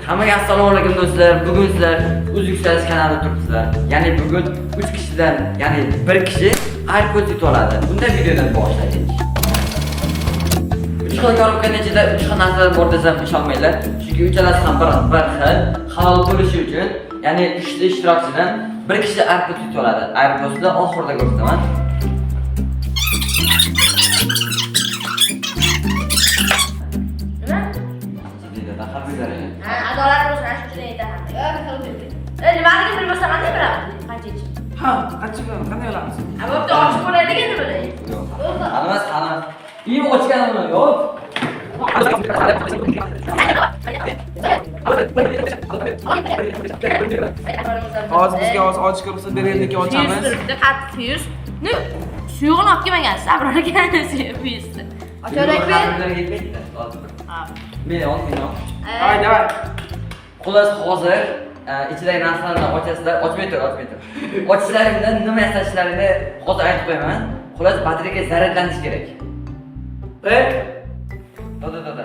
Hammaga assalomu alaykum do'stlar. Bugun sizlar O'zbekiston kanalida turibsizlar. Ya'ni bugun 3 kishidan, ya'ni 1 kishi AirPods yutib oladi. Bunday videodan boshlaylik. 3 xil korobkaning ichida 3 xil narsalar bor desam ishonmanglar. Chunki uchalasi ham bir xil, halol bo'lishi uchun, ya'ni 3 ta ishtirokchidan 1 kishi AirPods yutib oladi. AirPods'ni oxirida ko'rsataman. Adolat bo'lsin, shunday aytaman. Nimaligini bilmasam qanday bilaman? Qancha ichim? Ha, qancha bilaman, qanday olamiz? Bo'pti, ochib ko'raylik endi buni. Yo'q. Qanamas. Iyi ochganimni yo'q. Hozir bizga ochishga ruxsat bergandek ochamiz. Qattiq yuz. Ne? Suyug'ini olib kelmagan, sabr ekan suyug'ini. Ochaylikmi? Ha. Men olmayman. Hay, davay. Xullas hozir ichidagi narsalarni ochasizlar, ochmay tur. Ochishlaringdan nima yasashlaringni hozir aytib qo'yaman. Xullas batareyga zaryadlanish kerak. To'da.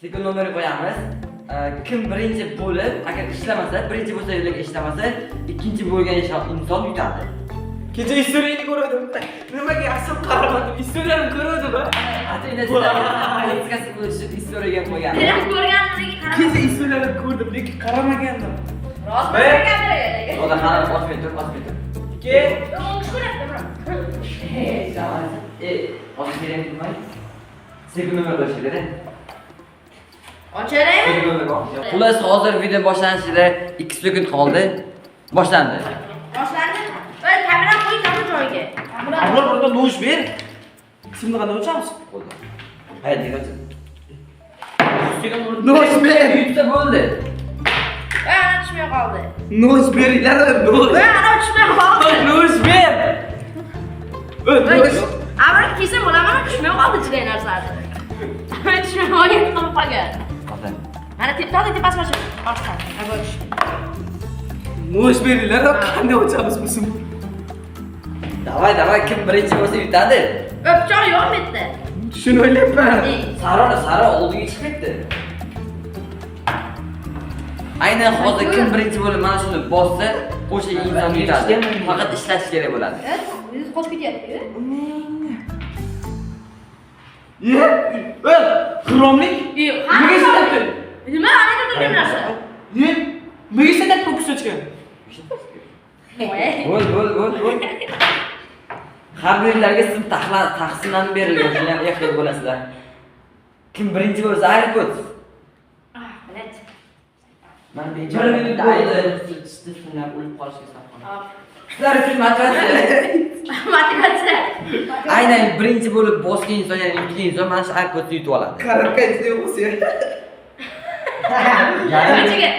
Sekin nomerni qo'yamiz. Kim birinchi bo'lib, agar ishlamasa, birinchi bo'lsa yo'lga ishlamasa, ikkinchi bo'lgan inson yutadi. Kecha istoriyani ko'rdim. Nimaga asab qaramadim? Istoriyani ko'rdim. Atayda sizlar bo'lishi istoriyaga qo'ygan. Men ko'rganimdagi qarab. Kecha istoriyani ko'rdim, lekin qaramagandim. Rost ko'rganman. To'da qani ochmay tur. Ke? Hozir kerak bo'lmay. Sekin nomer qo'yish kerak. Ochaylikmi? Xullas hozir video boshlanishiga 2 sekund qoldi. Boshlandi. Boshlandi. Voy, kamera qo'y, joyiga. Abla burada no'sh ber. Simni qanday ochamiz? Bo'ldi. Haydi qo'y. No'sh ber. Yutsa bo'ldi. Voy, ana tushmay qoldi. No'sh beringlar, no'sh. Voy, ana tushmay qoldi. No'sh ber. No'sh. Avval kesam bo'laman, tushmay qoldi ichidagi narsalar. Men tushmay qolgan qilib qolgan. Mana teptadi, tepasi mana shu. Boshqa. Bo'sh. No'sh beringlar, qanday ochamiz biz? Davay, kim birinchi bo'lsa yutadi. O'pchoq yo'q bu yerda. Shuni o'ylayapman. Sari oldiga chiqibdi. Aynan hozir kim birinchi bo'lib mana shuni bossa, o'sha inson yutadi. Faqat ishlash kerak bo'ladi. Yuz qo'shib ketyapti-ku. Xiromlik? Yo'q. Nega ishlatyapti? Nima? Ana turgan narsa. Nega ishlatyapti bu kisochka? Bo'l. Harbiylarga sim taqsimlanib berilgan, shuni ham ehtiyot bo'lasizlar. Kim birinchi bo'lsa AirPods. Bilat. Men bechora minut bo'ldi. Shundan o'lib qolishga sabr. Sizlar uchun Motivatsiya. Aynan birinchi bo'lib bosgan inson, ya'ni yutgan inson mana shu AirPodsni yutib oladi. Qarabka ichida o'zi. Qanchaga?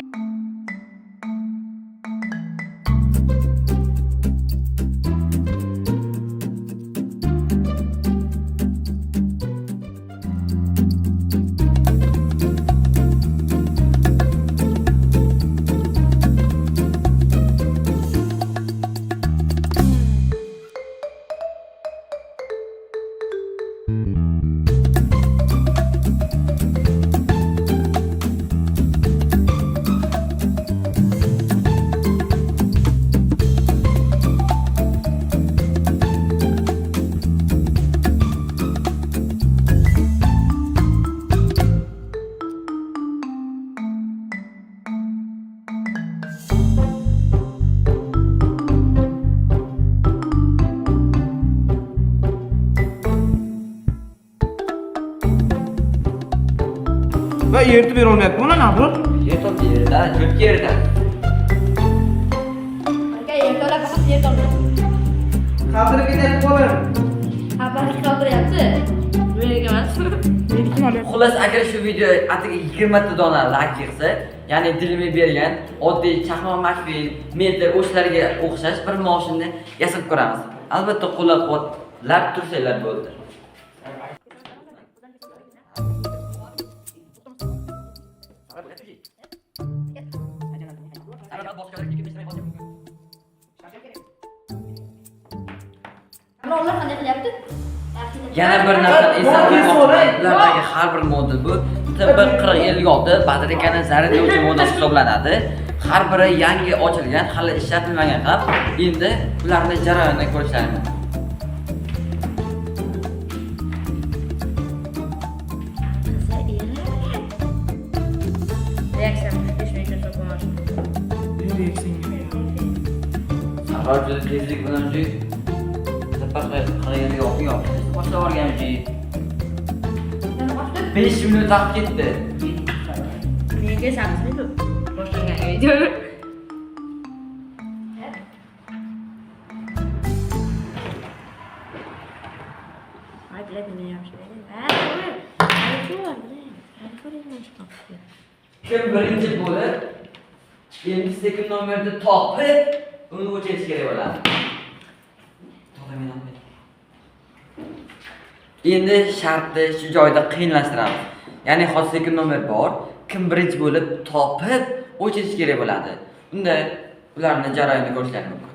Va yerda bera olmayapti. Mana nima bu? Yerda, ko'p yerda. Aka, yerto'la faqat yerto'la. Qadri ketyapti bolam. Xabarni qoldiryapti. Menga emas. Xullas, agar shu video atiga 20 ta dona like yig'sa, ya'ni dilimi bergan oddiy chaqmoq makfil, metr o'shalarga o'xshash bir mashinani yasab ko'ramiz. Albatta qo'llab-quvvatlab tursanglar bo'ldi. Ular qanday qilyapti? Yana bir narsa eslab qo'ymoqchiman. Ulardagi har bir model bu TB4056 batareyani zaryadlovchi model hisoblanadi. Har biri yangi ochilgan, hali ishlatilmagan ham. Endi ularni jarayonida ko'rishlaring mumkin. Reaksiya qilishni uchun so'qmoq. Sarvar juda tezlik bilan TB4056 boshlab olganchi. 5 minut vaqt ketdi. Menga 8 minut. Boshlagan videoni. Ay, biladim ne yapıştırdım. Kim birinchi bo'lib, endi sekin nomerni topib, uni o'chirish kerak bo'ladi. Endi shartni shu joyda qiyinlashtiramiz. Ya'ni hozir sekin nomer bor, kim birinchi bo'lib topib, o'chirish kerak bo'ladi. Unda ularni jarayonini ko'rishlaring mumkin.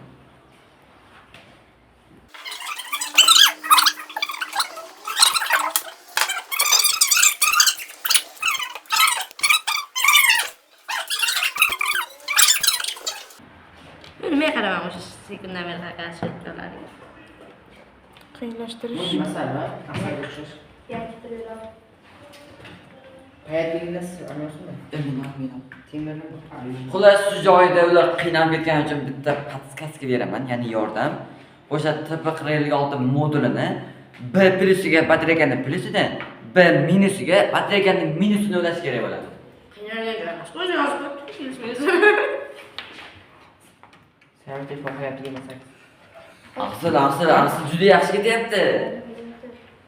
Nima qaraman o'sha sekundan beri qarashlayotganlar. Qiyinlashtirish. Masala, asalga o'xshash. Hayotingizda anosizmi? Temirni Xullas shu joyda ular qiynalib ketgani uchun bitta podskaska beraman, ya'ni yordam. O'sha TB4056 modulini B plusiga batareyani plusidan B minusiga batareyani minusini ulash kerak bo'ladi. Qiynalgan joy. O'zi yozib qo'yibdi. Sen telefon hayotiga masak. Asıl juda yaxshi ketyapti.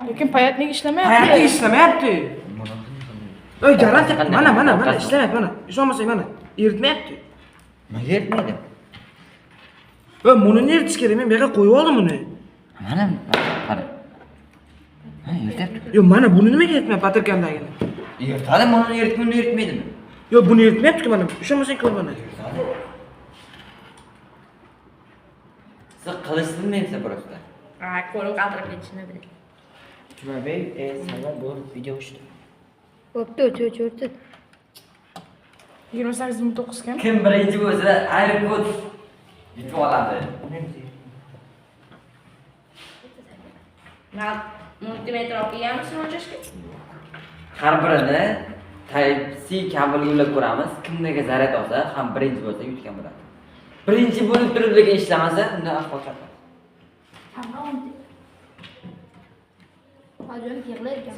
Lekin payatnik ishlamayapti. Hayotda ishlamayapti. Oy, garantiya mana ishlamayapti mana. Ishonmasang mana, eritmayapti. Nima eritmaydi? Va buni eritish kerak, men bu yerga qo'yib oldim uni. Mana qara. Ha, erityapti. Yo, mana buni nimaga eritmayapti batarkandagini? Eritadi, buni eritmaydimi? Yo, buni eritmayapti-ku mana. Ishonmasang ko'r mana. Siz qilish bilmaysiz просто. Ha, qo'lim qaltirib ketishini bilaman. Jumabek, sabab bu video uchun. Bo'pti, o'chirdi. 28.9 kam. Kim birinchi bo'lsa, ayrikod yutib oladi. Men multimetr o'qiyamizmi o'chashga? Har birini Type C kabelga ulab ko'ramiz. Kimdaga zaryad olsa, ham birinchi bo'lsa yutgan bo'ladi. Birinchi bo'lib turib lekin ishlamasa, unda ahvol chatoq.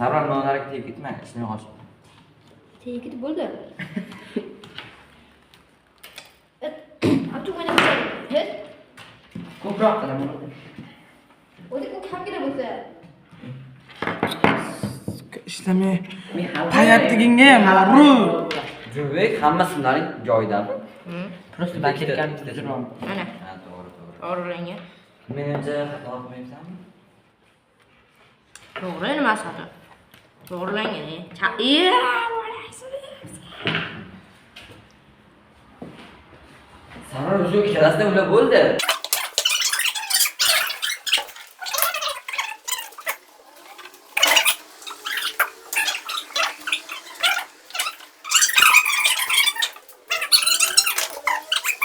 Sabr nonlarga tegib ketma, ishlamay qolish. Tegib ketib bo'ldi. Ko'proq qilaman. O'zi u kamgina bo'lsa. Ishlamay. Hayotligingga ham ru. Jumabek, hamma simlaring joyida. Просто batarkani tushiraman. Mana, Ha, to'g'ri. to'g'rilangan. Menimcha xato qilmayapsanmi? To'g'ri nimasi xato? To'g'rilangan. Sabr o'sha ikkalasida ulab bo'ldi.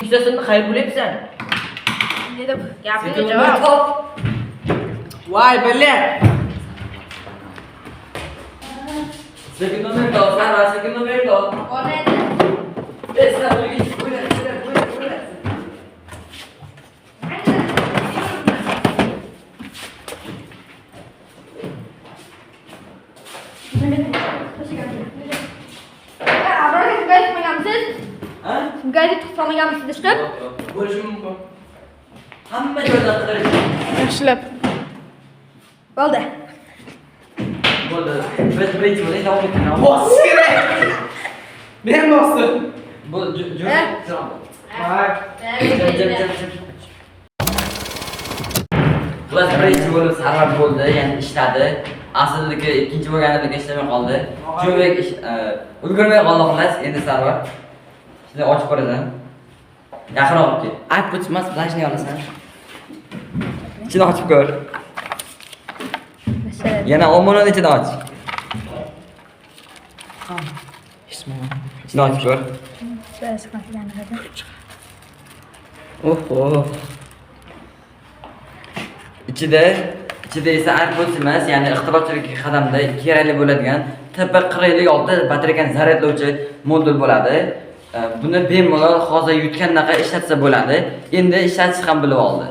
Ishlasini qayerga bo'layapsan? Dedi, gapingga javob. Voy, billa. Sekin nomer dol, Sarvar, sekin nomer dol. Bo'lmaydi. Sarvar, bo'yla. Ha? Gazet tutmaganmisiz deb? Bo'lishi mumkin. Hamma joyda qidirish. Yaxshilab. Bo'ldi. Bo'ldi. Biz birinchi bo'ldik, davom etamiz. Bos kerak. Men bosdim. Bo'ldi, Voy. Xullas birinchi bo'lib Sarvar bo'ldi, ya'ni ishladi. Aslidagi ikkinchi bo'lganida ishlamay qoldi. Jo'bek ulgurmay qoldi xullas, endi Sarvar. Shuni ochib ko'rasan. Yaqinroq kel. iPod emas, flashni olasan. Ichini ochib ko'r. Yana omonat ichini och. Ichini ochib ko'r. Oho. Ichida esa AirPods emas, ya'ni ixtirochilik qadamda kerakli bo'ladigan TP46 batareykani zaryadlovchi modul bo'ladi. Buni bemalol hozir yutgandaqa ishlatsa bo'ladi. Endi ishlatish ham bilib oldi.